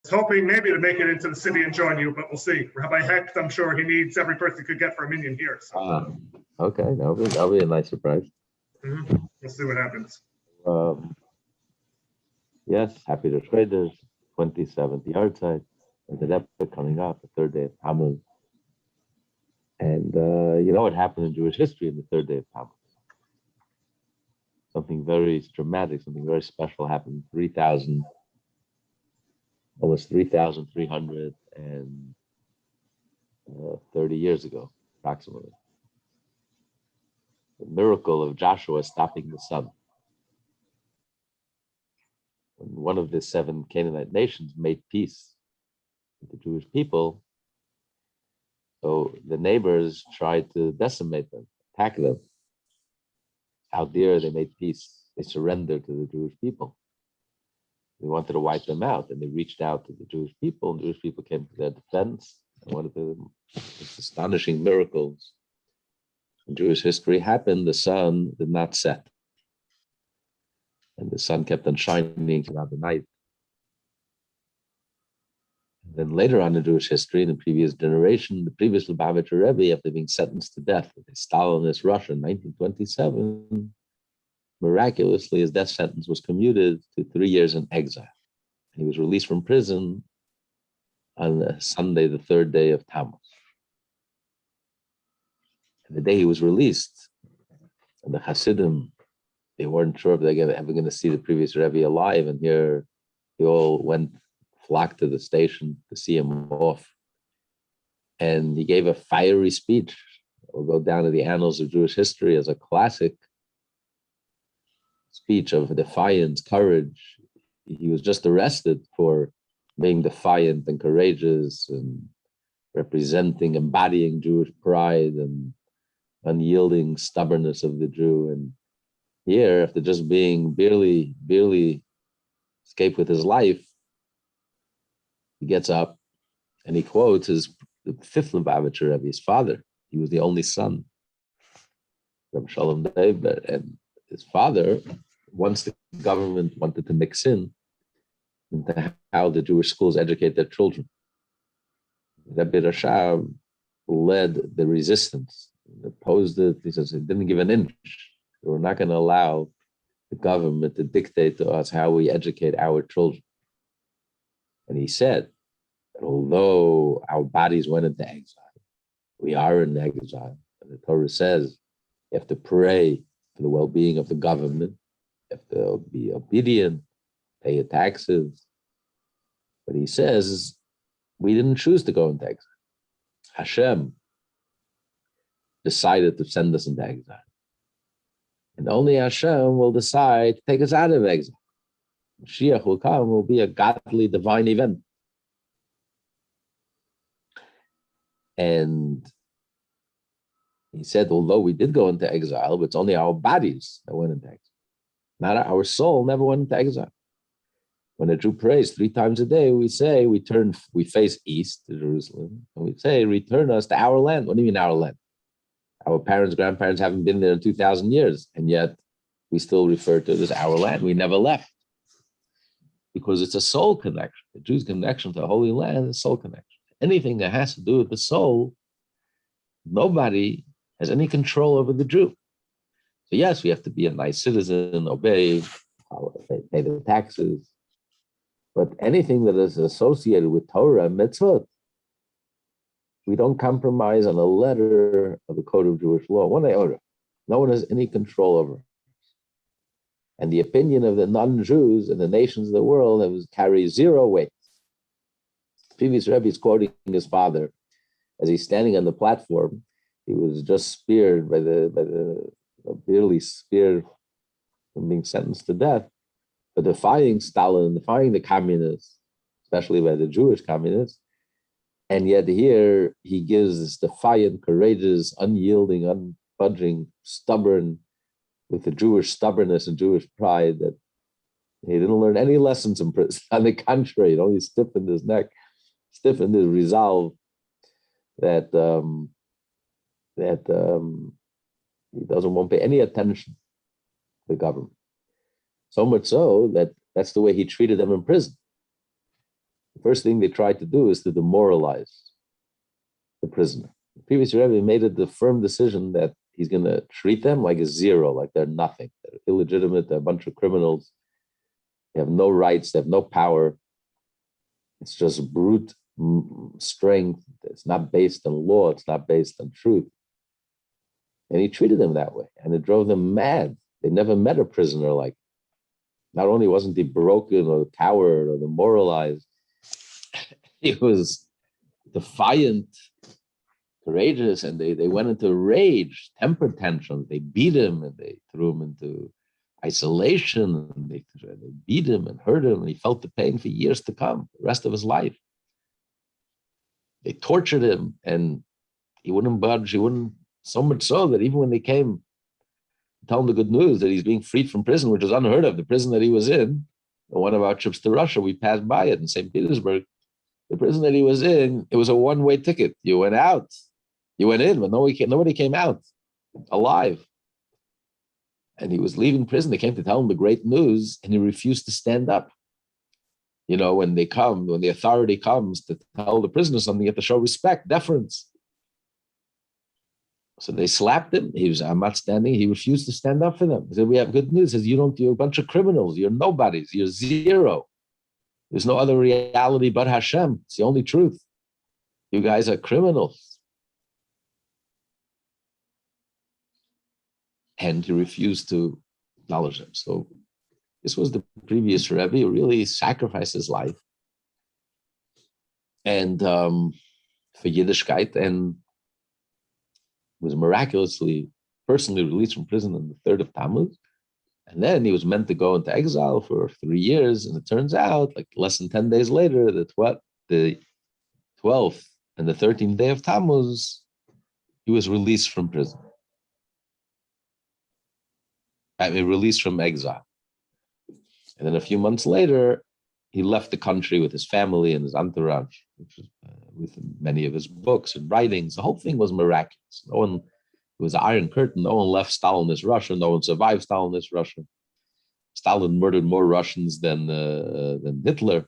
hoping maybe to make it into the city and join you, but we'll see. Rabbi Hecht, I'm sure he needs every person he could get for a minyan here. So. Okay, that'll be a nice surprise. Mm-hmm. We'll see what happens. Yes, happy to traders, 27th yard side, and the Rebbe coming up, the third day of Tammuz. And you know what happened in Jewish history in the third day of Tammuz? Something very dramatic, something very special happened almost 3,330 years ago, approximately. The miracle of Joshua stopping the sun. When one of the 7 Canaanite nations made peace with the Jewish people, so the neighbors tried to decimate them, attack them. Out there, they made peace. They surrendered to the Jewish people. They wanted to wipe them out, and they reached out to the Jewish people, and the Jewish people came to their defense. And one of the most astonishing miracles in Jewish history happened. The sun did not set. And the sun kept on shining throughout the night. And then later on in Jewish history, in the previous generation, the previous Lubavitcher Rebbe, after being sentenced to death with a Stalinist Russia in 1927, miraculously, his death sentence was commuted to 3 years in exile. He was released from prison on Sunday, the third day of Tammuz. And the day he was released, and the Hasidim, they weren't sure if they're ever going to see the previous Rebbe alive, and here they all flocked to the station to see him off. And he gave a fiery speech that will go down to the annals of Jewish history as a classic speech of defiance, courage. He was just arrested for being defiant and courageous and embodying Jewish pride and unyielding stubbornness of the Jew. And here, after just being barely escaped with his life, he gets up and he quotes the 5th Lubavitcher Rebbe, his father. He was the only son, Rabbi Shalom David, and his father, once the government wanted to mix in into how the Jewish schools educate their children, Rabbi Rashab led the resistance, opposed it. He says, it didn't give an inch. We're not going to allow the government to dictate to us how we educate our children. And he said that although our bodies went into exile, we are in exile. And the Torah says you have to pray for the well-being of the government. You have to be obedient, pay your taxes. But he says we didn't choose to go into exile. Hashem decided to send us into exile. And only Hashem will decide to take us out of exile. Mashiach will come, will be a godly, divine event. And he said, although we did go into exile, but it's only our bodies that went into exile. Not our soul never went into exile. When a Jew prays 3 times a day, we say, we face east to Jerusalem, and we say, return us to our land. What do you mean our land? Our parents, grandparents haven't been there in 2,000 years, and yet we still refer to it as our land. We never left. Because it's a soul connection. The Jew's connection to the Holy Land is soul connection. Anything that has to do with the soul, nobody has any control over the Jew. So yes, we have to be a nice citizen, obey, pay the taxes. But anything that is associated with Torah and mitzvot, we don't compromise on a letter of the Code of Jewish Law, 1 iota. No one has any control over it. And the opinion of the non-Jews and the nations of the world carries 0 weight. The previous Rebbe is quoting his father as he's standing on the platform. He was just speared barely speared from being sentenced to death, for defying Stalin, defying the communists, especially by the Jewish communists. And yet here he gives this defiant, courageous, unyielding, unbudging, stubborn, with the Jewish stubbornness and Jewish pride, that he didn't learn any lessons in prison. On the contrary, it only stiffened his neck, stiffened his resolve that he won't pay any attention to the government. So much so that that's the way he treated them in prison. First thing they tried to do is to demoralize the prisoner. The previous Rebbe made the firm decision that he's going to treat them like a zero, like they're nothing. They're illegitimate, they're a bunch of criminals. They have no rights, they have no power. It's just brute strength. It's not based on law, it's not based on truth. And he treated them that way, and it drove them mad. They never met a prisoner like not only wasn't he broken or the coward or demoralized, he was defiant, courageous, and they went into rage, temper tantrums. They beat him and they threw him into isolation, and they beat him and hurt him, and he felt the pain for years to come, the rest of his life. They tortured him, and he wouldn't budge. He wouldn't, so much so that even when they came to tell him the good news that he's being freed from prison, which was unheard of, the prison that he was in, on one of our trips to Russia, we passed by it in St. Petersburg. The prison that he was in, it was a one-way ticket. You went out, you went in, but nobody came out alive. And he was leaving prison. They came to tell him the great news, and he refused to stand up. You know, when the authority comes to tell the prisoner something, you have to show respect, deference. So they slapped him. I'm not standing. He refused to stand up for them. He said, we have good news. He says, you're a bunch of criminals. You're nobodies. You're zero. There's no other reality but Hashem. It's the only truth. You guys are criminals. And he refused to acknowledge them. So this was the previous Rebbe who really sacrificed his life and for Yiddishkeit, and was miraculously personally released from prison on the 3rd of Tammuz. And then he was meant to go into exile for 3 years. And it turns out, like less than 10 days later, that the 12th and the 13th day of Tammuz, he was released from prison. Released from exile. And then a few months later, he left the country with his family and his entourage, which was, with many of his books and writings. The whole thing was miraculous. It was an iron curtain. No one left Stalinist Russia. No one survived Stalinist Russia. Stalin murdered more Russians than Hitler.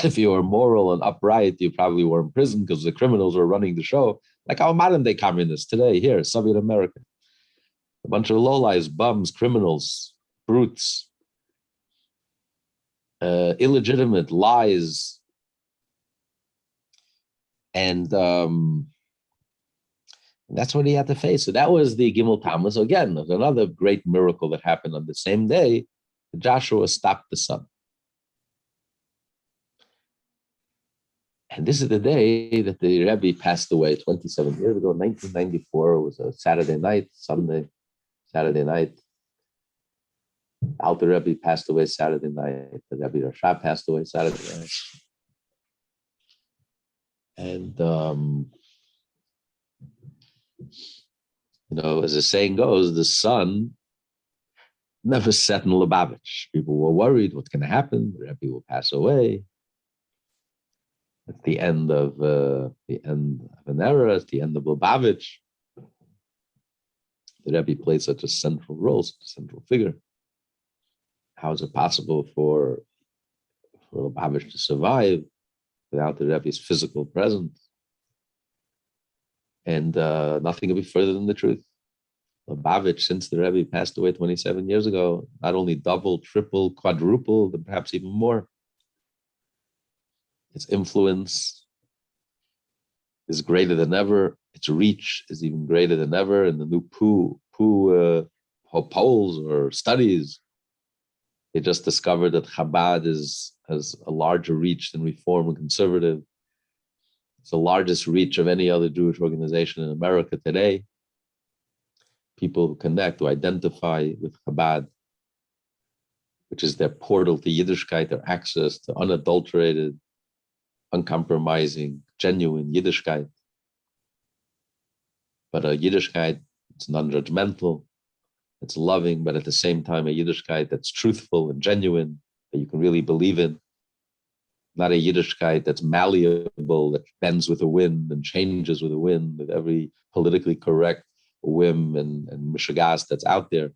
If you were moral and upright, you probably were in prison because the criminals were running the show, like our modern-day communists today here, Soviet America. A bunch of lowlives, bums, criminals, brutes, illegitimate lies. And that's what he had to face. So that was the Gimmel Tammuz. Again, there's another great miracle that happened on the same day. Joshua stopped the sun. And this is the day that the Rabbi passed away 27 years ago, 1994. It was a Saturday night. Alter Rebbe passed away Saturday night. The Rebbe Rasha passed away Saturday night. And, as the saying goes, the sun never set in Lubavitch. People were worried what's going to happen. The Rebbe will pass away. It's the end of an era. It's the end of Lubavitch. The Rebbe played such a central role, such a central figure. How is it possible for Lubavitch to survive without the Rebbe's physical presence? And nothing could be further than the truth. Lubavitch, since the Rebbe passed away 27 years ago, not only doubled, tripled, quadrupled, and perhaps even more. Its influence is greater than ever. Its reach is even greater than ever. And the new polls or studies, they just discovered that Chabad has a larger reach than Reform and Conservative. It's the largest reach of any other Jewish organization in America today. People who connect, who identify with Chabad, which is their portal to Yiddishkeit, their access to unadulterated, uncompromising, genuine Yiddishkeit. But a Yiddishkeit, it's non-judgmental, it's loving, but at the same time, a Yiddishkeit that's truthful and genuine, that you can really believe in. Not a Yiddishkeit that's malleable, that bends with the wind and changes with the wind, with every politically correct whim and mishagas that's out there.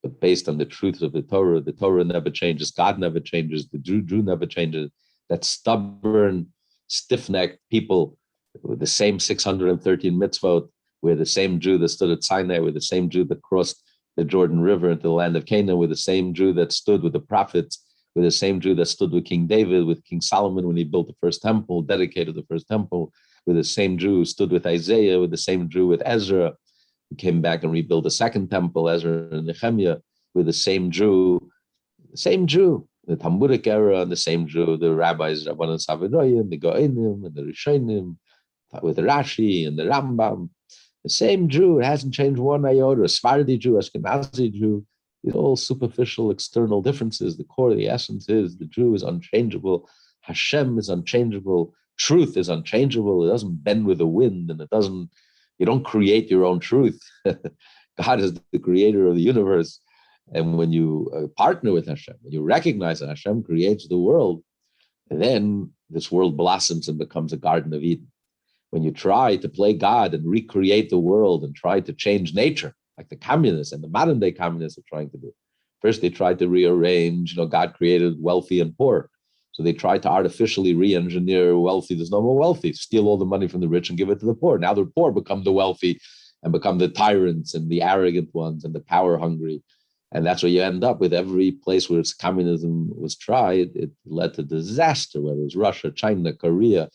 But based on the truth of the Torah never changes, God never changes, the Jew never changes. that stubborn, stiff-necked people with the same 613 mitzvot. We're the same Jew that stood at Sinai. We're the same Jew that crossed the Jordan River into the land of Canaan. We're the same Jew that stood with the prophets. We're the same Jew that stood with King David, with King Solomon when he built the first temple, dedicated the first temple. We're the same Jew who stood with Isaiah. We're the same Jew with Ezra, who came back and rebuilt the second temple, Ezra and Nehemiah. We're the same Jew, the Talmudic era, and the same Jew, the rabbis, Rabbanan Savadoyim, the Goinim, and the Rishonim, with Rashi and the Rambam. The same Jew, it hasn't changed one iota, a Sephardi Jew, Ashkenazi Jew, these all superficial external differences. The core, the essence is the Jew is unchangeable, Hashem is unchangeable, truth is unchangeable, it doesn't bend with the wind, and you don't create your own truth. God is the creator of the universe. And when you partner with Hashem, when you recognize that Hashem creates the world, then this world blossoms and becomes a Garden of Eden. When you try to play God and recreate the world and try to change nature, like the communists and the modern day communists are trying to do. First, they tried to rearrange, God created wealthy and poor. So they tried to artificially re-engineer wealthy. There's no more wealthy. Steal all the money from the rich and give it to the poor. Now the poor become the wealthy and become the tyrants and the arrogant ones and the power hungry. And that's what you end up with. Every place where communism was tried, it led to disaster, whether it was Russia, China, Korea,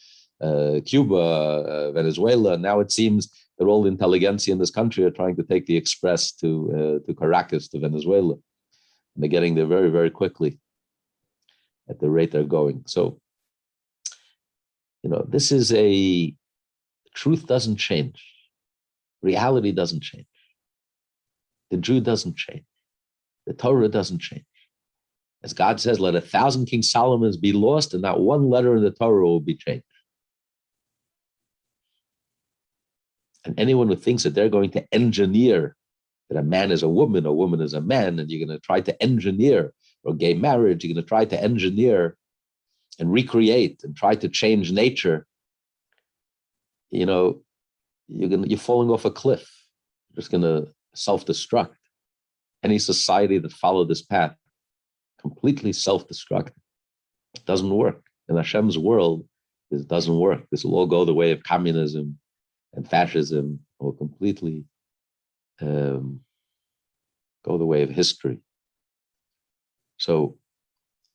Cuba, Venezuela. Now it seems that all the intelligentsia in this country are trying to take the express to Caracas, to Venezuela. And they're getting there very, very quickly at the rate they're going. So, this is truth doesn't change. Reality doesn't change. The Jew doesn't change. The Torah doesn't change. As God says, let 1,000 King Solomons be lost and not one letter in the Torah will be changed. And anyone who thinks that they're going to engineer that a man is a woman is a man, and you're going to try to engineer, or gay marriage, you're going to try to engineer and recreate and try to change nature, you're falling off a cliff. You're just going to self-destruct. Any society that followed this path, completely self-destructive. It doesn't work. In Hashem's world, this doesn't work. This will all go the way of communism and fascism, will completely go the way of history. So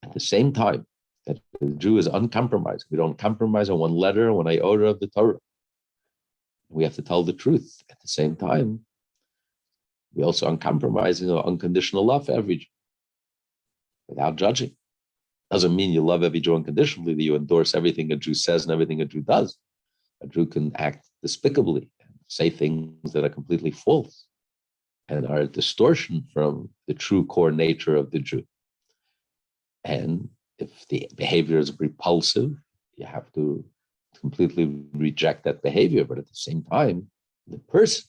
at the same time that the Jew is uncompromised, we don't compromise on one letter, one iota of the Torah. We have to tell the truth. At the same time, we also uncompromising or unconditional love for every Jew without judging. Doesn't mean you love every Jew unconditionally, that you endorse everything a Jew says and everything a Jew does. A Jew can act despicably and say things that are completely false and are a distortion from the true core nature of the Jew. And if the behavior is repulsive, you have to completely reject that behavior. But at the same time, the person,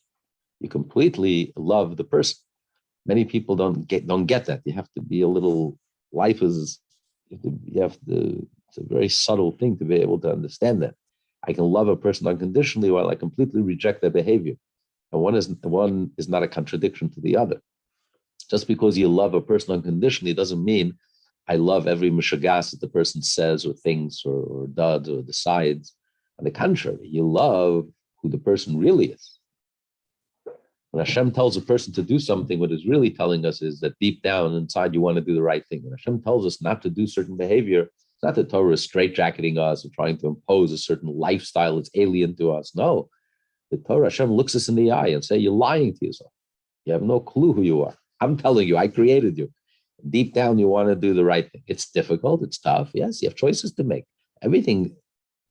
you completely love the person. Many people don't get that. You have to be a little, life is, it's a very subtle thing to be able to understand that. I can love a person unconditionally while I completely reject their behavior. And one is not a contradiction to the other. Just because you love a person unconditionally doesn't mean I love every mishagas that the person says or thinks or does or decides. On the contrary, you love who the person really is. When Hashem tells a person to do something, what is really telling us is that deep down inside you want to do the right thing. When Hashem tells us not to do certain behavior, it's not that Torah is straitjacketing us or trying to impose a certain lifestyle that's alien to us. No, the Torah, Hashem looks us in the eye and say, you're lying to yourself. You have no clue who you are. I'm telling you, I created you. Deep down, you want to do the right thing. It's difficult. It's tough. Yes, you have choices to make. Everything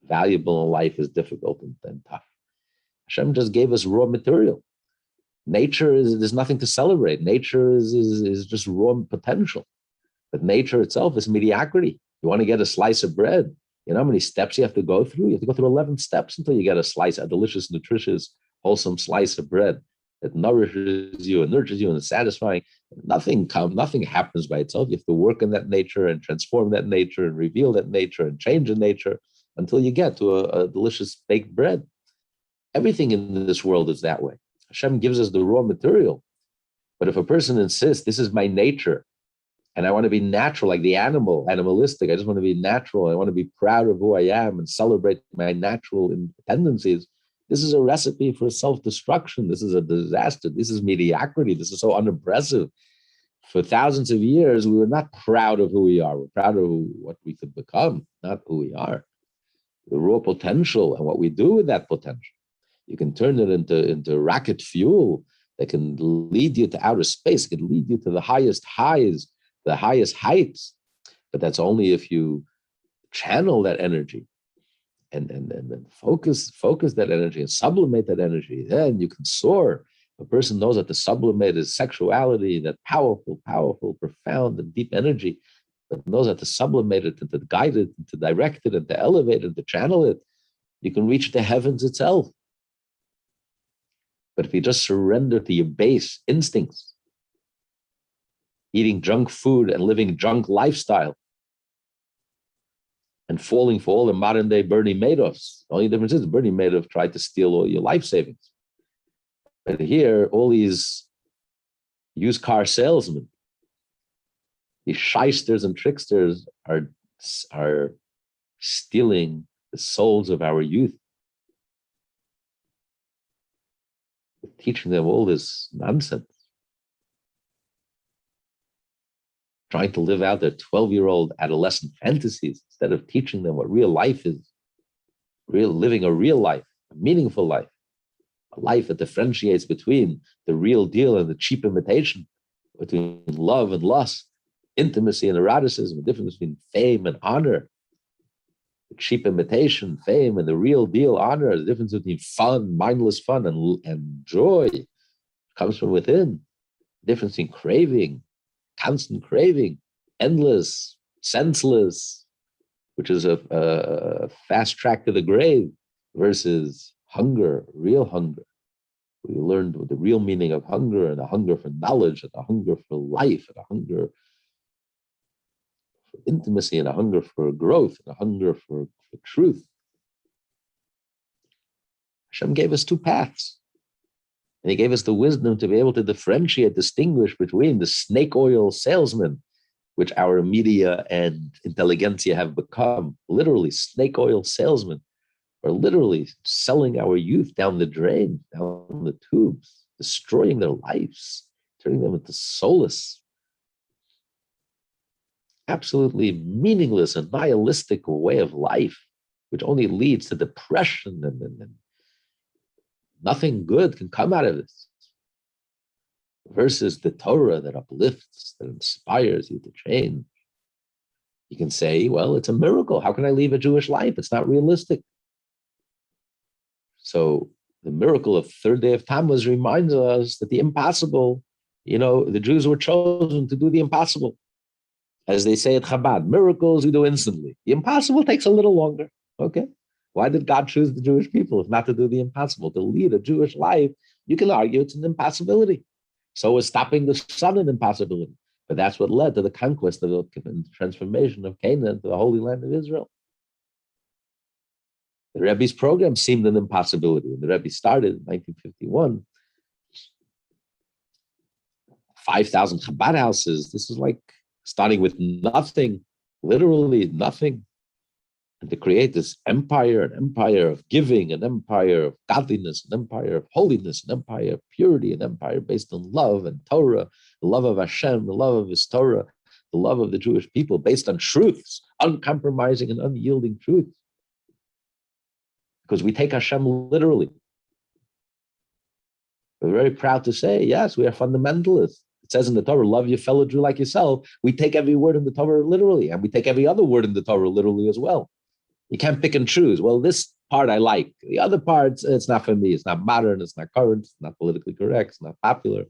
valuable in life is difficult and tough. Hashem just gave us raw material. Nature there's nothing to celebrate. Nature is just raw potential. But nature itself is mediocrity. You want to get a slice of bread. You know how many steps you have to go through? You have to go through 11 steps until you get a delicious, nutritious, wholesome slice of bread that nourishes you and nurtures you and is satisfying. Nothing happens by itself. You have to work in that nature and transform that nature and reveal that nature and change the nature until you get to a delicious baked bread. Everything in this world is that way. Hashem gives us the raw material. But if a person insists, this is my nature, And I want to be natural, like the animalistic. I just want to be natural. I want to be proud of who I am and celebrate my natural tendencies. This is a recipe for self-destruction. This is a disaster. This is mediocrity. This is so unimpressive. For thousands of years, we were not proud of who we are. We're proud of what we could become, not who we are. The raw potential and what we do with that potential. You can turn it into rocket fuel that can lead you to outer space. It can lead you to the highest highs, the highest heights. But that's only if you channel that energy and focus that energy and sublimate that energy. Then you can soar. A person knows that to sublimate his sexuality, that powerful, profound, and deep energy, but knows how to sublimate it and to guide it and to direct it and to elevate it and to channel it. You can reach the heavens itself. But if you just surrender to your base instincts, eating junk food and living junk lifestyle, and falling for all the modern day Bernie Madoffs, the only difference is Bernie Madoff tried to steal all your life savings. But here, all these used car salesmen, these shysters and tricksters are stealing the souls of our youth, teaching them all this nonsense, trying to live out their 12-year-old adolescent fantasies instead of teaching them what real life is, living a real life, a meaningful life, a life that differentiates between the real deal and the cheap imitation, between love and lust, intimacy and eroticism, the difference between fame and honor, the cheap imitation, fame, and the real deal honor, the difference between fun, mindless fun, and joy comes from within. The difference between craving, constant craving, endless, senseless, which is a fast track to the grave, versus hunger, real hunger. We learned the real meaning of hunger, and a hunger for knowledge, and a hunger for life, and a hunger for intimacy, and a hunger for growth, and a hunger for truth. Hashem gave us two paths. And he gave us the wisdom to be able to differentiate, distinguish between the snake oil salesman, which our media and intelligentsia have become, literally snake oil salesmen, are literally selling our youth down the drain, down the tubes, destroying their lives, turning them into soulless, absolutely meaningless and nihilistic way of life, which only leads to depression and nothing good can come out of this. Versus the Torah that uplifts, that inspires you to change. You can say, well, it's a miracle. How can I leave a Jewish life? It's not realistic. So the miracle of third day of Tammuz reminds us that the impossible, the Jews were chosen to do the impossible. As they say at Chabad, miracles we do instantly. The impossible takes a little longer. Okay. Why did God choose the Jewish people if not to do the impossible? To lead a Jewish life, you can argue it's an impossibility. So is stopping the sun an impossibility. But that's what led to the conquest of the transformation of Canaan to the Holy Land of Israel. The Rebbe's program seemed an impossibility. When the Rebbe started in 1951, 5,000 Chabad houses, this is like starting with nothing, literally nothing. And to create this empire, an empire of giving, an empire of godliness, an empire of holiness, an empire of purity, an empire based on love and Torah, the love of Hashem, the love of His Torah, the love of the Jewish people, based on truths, uncompromising and unyielding truths. Because we take Hashem literally. We're very proud to say, yes, we are fundamentalists. It says in the Torah, love your fellow Jew like yourself. We take every word in the Torah literally, and we take every other word in the Torah literally as well. You can't pick and choose. Well, this part I like. The other parts, it's not for me. It's not modern. It's not current. It's not politically correct. It's not popular.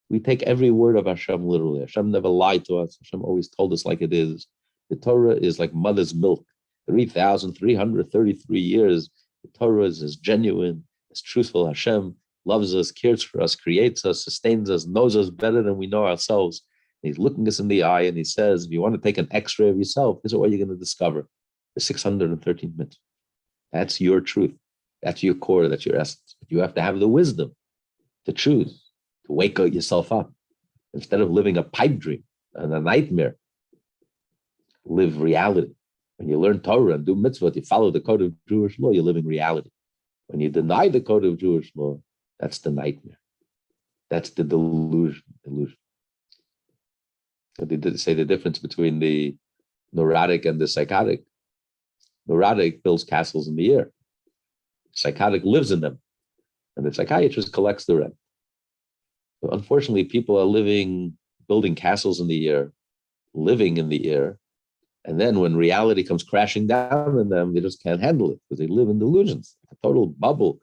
We take every word of Hashem literally. Hashem never lied to us. Hashem always told us like it is. The Torah is like mother's milk. 3,333 years. The Torah is as genuine, as truthful. Hashem loves us, cares for us, creates us, sustains us, knows us better than we know ourselves. And He's looking us in the eye and He says, if you want to take an x-ray of yourself, this is what you're going to discover. The 613 mitzvot. That's your truth. That's your core. That's your essence. But you have to have the wisdom to choose, to wake yourself up. Instead of living a pipe dream, and a nightmare. Live reality. When you learn Torah and do mitzvot, you follow the code of Jewish law, you live in reality. When you deny the code of Jewish law, that's the nightmare. That's the delusion. So they say the difference between the neurotic and the psychotic. Neurotic builds castles in the air. Psychotic lives in them. And the psychiatrist collects the rent. So unfortunately, people are building castles in the air, living in the air. And then when reality comes crashing down on them, they just can't handle it because they live in delusions, a total bubble,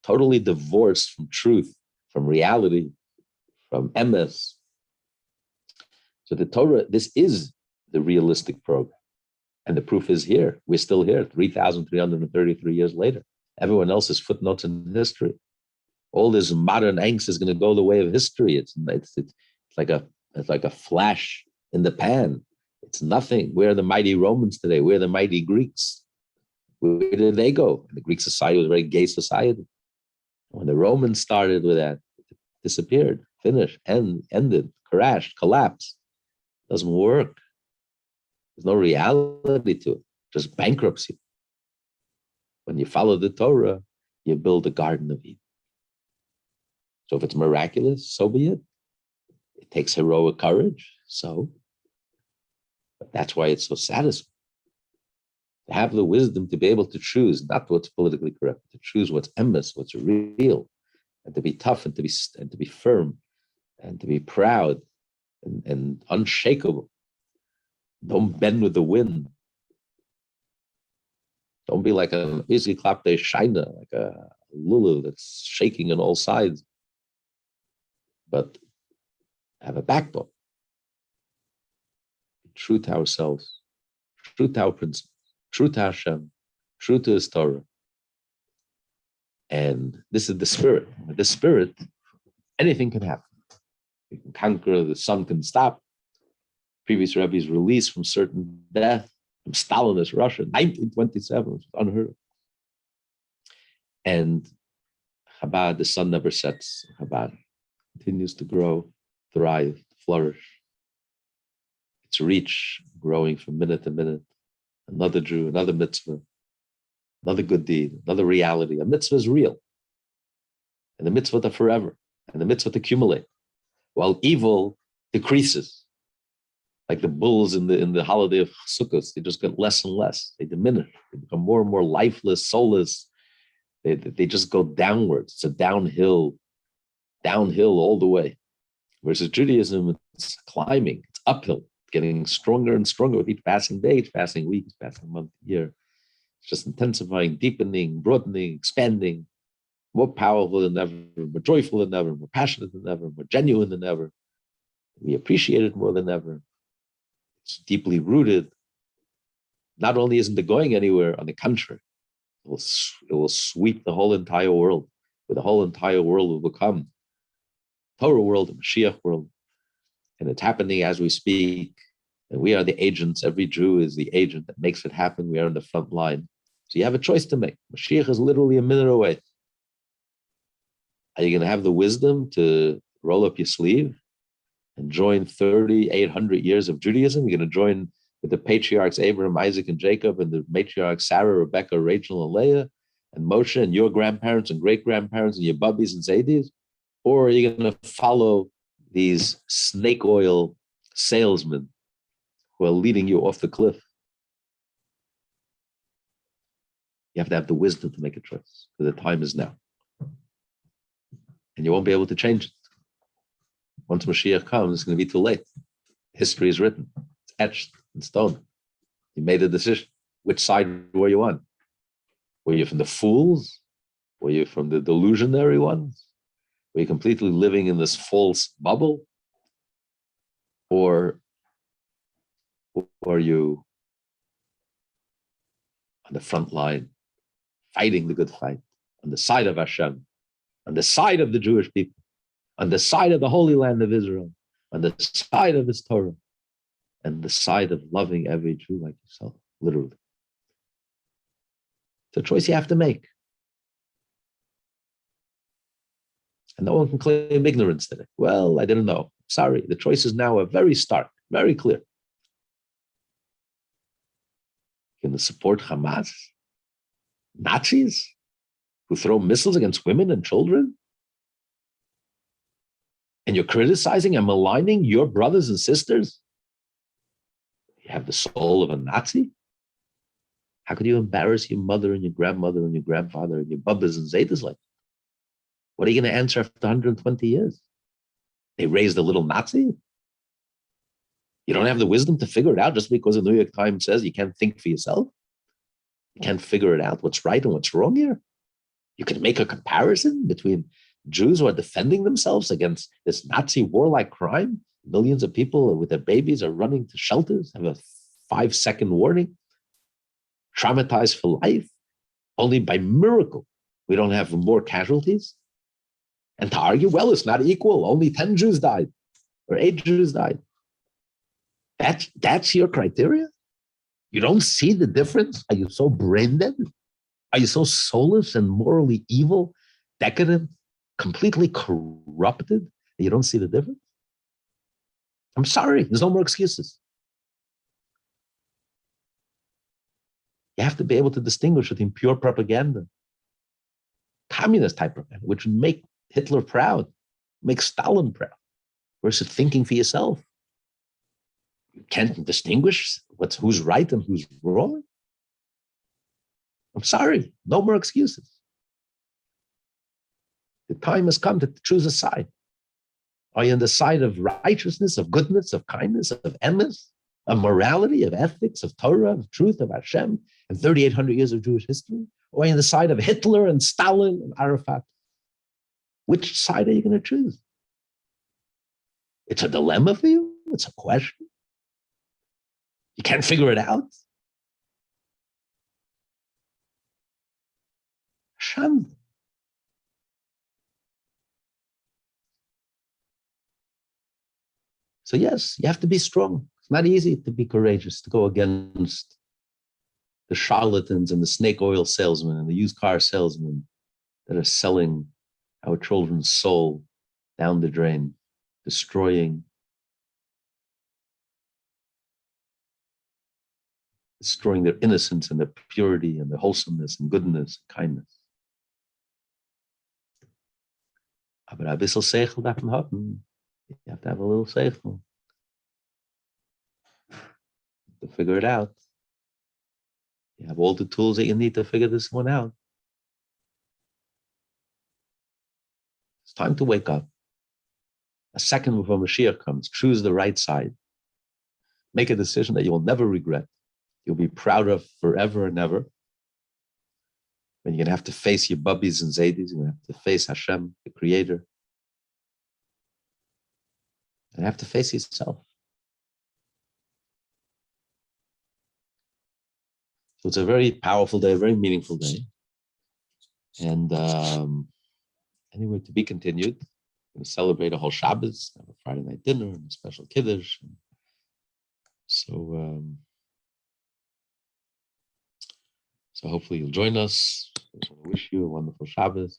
totally divorced from truth, from reality, from emes. So the Torah, this is the realistic program. And the proof is here. We're still here, 3,333 years later. Everyone else is footnotes in history. All this modern angst is going to go the way of history. It's like a flash in the pan. It's nothing. Where are the mighty Romans today? Where are the mighty Greeks? Where did they go? And the Greek society was a very gay society. When the Romans started with that, it disappeared, finished, ended, crashed, collapsed. Doesn't work. There's no reality to it, just bankruptcy. When you follow the Torah, you build a Garden of Eden. So if it's miraculous, so be it. It takes heroic courage, so. But that's why it's so satisfying. To have the wisdom to be able to choose, not what's politically correct, to choose what's emes, what's real, and to be tough and to be firm and to be proud and unshakable. Don't bend with the wind. Don't be like an easy klapte shaina, like a lulu that's shaking on all sides. But have a backbone. Be true to ourselves, true to our principles, true to Hashem, true to His Torah. And this is the spirit. With the spirit, anything can happen. You can conquer, the sun can stop. Previous Rebbe's released from certain death, from Stalinist Russia, 1927, which was unheard of. And Chabad, the sun never sets. Chabad continues to grow, thrive, flourish. Its reach growing from minute to minute. Another Jew, another mitzvah, another good deed, another reality. A mitzvah is real. And the mitzvah are forever. And the mitzvah accumulate. While evil decreases. Like the bulls in the holiday of Sukkot, they just get less and less. They diminish. They become more and more lifeless, soulless. They just go downwards. It's a downhill all the way. Versus Judaism, it's climbing. It's uphill, getting stronger and stronger with each passing day, each passing week, each passing month, year. It's just intensifying, deepening, broadening, expanding, more powerful than ever, more joyful than ever, more passionate than ever, more genuine than ever. We appreciate it more than ever. It's deeply rooted. Not only isn't it going anywhere, on the contrary, it will sweep the whole entire world. Where the whole entire world will become Torah world, the Mashiach world. And it's happening as we speak. And we are the agents. Every Jew is the agent that makes it happen. We are in the front line. So you have a choice to make. Mashiach is literally a minute away. Are you going to have the wisdom to roll up your sleeve and join 3,800 years of Judaism? You're going to join with the patriarchs Abraham, Isaac, and Jacob, and the matriarchs Sarah, Rebecca, Rachel, and Leah, and Moshe, and your grandparents and great-grandparents, and your bubbies and zadis? Or are you going to follow these snake oil salesmen who are leading you off the cliff? You have to have the wisdom to make a choice, because the time is now. And you won't be able to change it. Once Mashiach comes, it's going to be too late. History is written. It's etched in stone. You made a decision. Which side were you on? Were you from the fools? Were you from the delusionary ones? Were you completely living in this false bubble? Or were you on the front line, fighting the good fight, on the side of Hashem, on the side of the Jewish people, on the side of the Holy Land of Israel, on the side of His Torah, and the side of loving every Jew like yourself, literally? It's a choice you have to make. And no one can claim ignorance today. Well, I didn't know. Sorry, the choices now are very stark, Very clear. Can support Hamas? Nazis who throw missiles against women and children? And you're criticizing and maligning your brothers and sisters? You have the soul of a Nazi? How could you embarrass your mother and your grandmother and your grandfather and your bubbas and zetas like that? What are you going to answer after 120 years? They raised a little Nazi? You don't have the wisdom to figure it out just because the New York Times says you can't think for yourself? You can't figure it out what's right and what's wrong here? You can make a comparison between Jews who are defending themselves against this Nazi warlike crime. Millions of people with their babies are running to shelters, have a 5-second warning, traumatized for life. Only by miracle we don't have more casualties. And to argue, well, it's not equal. Only 10 Jews died or 8 Jews died. That's your criteria? You don't see the difference? Are you so brain dead? Are you so soulless and morally evil, decadent, completely corrupted that you don't see the difference? I'm sorry, there's no more excuses. You have to be able to distinguish between pure propaganda, communist type propaganda, which would make Hitler proud, make Stalin proud, versus thinking for yourself. You can't distinguish who's right and who's wrong. I'm sorry, no more excuses. The time has come to choose a side. Are you on the side of righteousness, of goodness, of kindness, of emes, of morality, of ethics, of Torah, of truth, of Hashem, and 3,800 years of Jewish history? Or are you on the side of Hitler and Stalin and Arafat? Which side are you going to choose? It's a dilemma for you. It's a question. You can't figure it out. Shand. So yes, you have to be strong. It's not easy to be courageous, to go against the charlatans and the snake oil salesmen and the used car salesmen that are selling our children's soul down the drain, destroying their innocence and their purity and their wholesomeness and goodness and kindness. Aber ein bisschen Seichel darf man haben. You have to have a little seichel to figure it out. You have all the tools that you need to figure this one out. It's time to wake up. A second before Mashiach comes, choose the right side. Make a decision that you will never regret. You'll be proud of forever and ever. And you're going to have to face your bubbies and zaydis. You're going to have to face Hashem, the Creator. And have to face yourself. So it's a very powerful day, a very meaningful day. And anyway, to be continued. We're going to celebrate a whole Shabbos, have a Friday night dinner, and a special Kiddush. So hopefully you'll join us. I just want to wish you a wonderful Shabbos.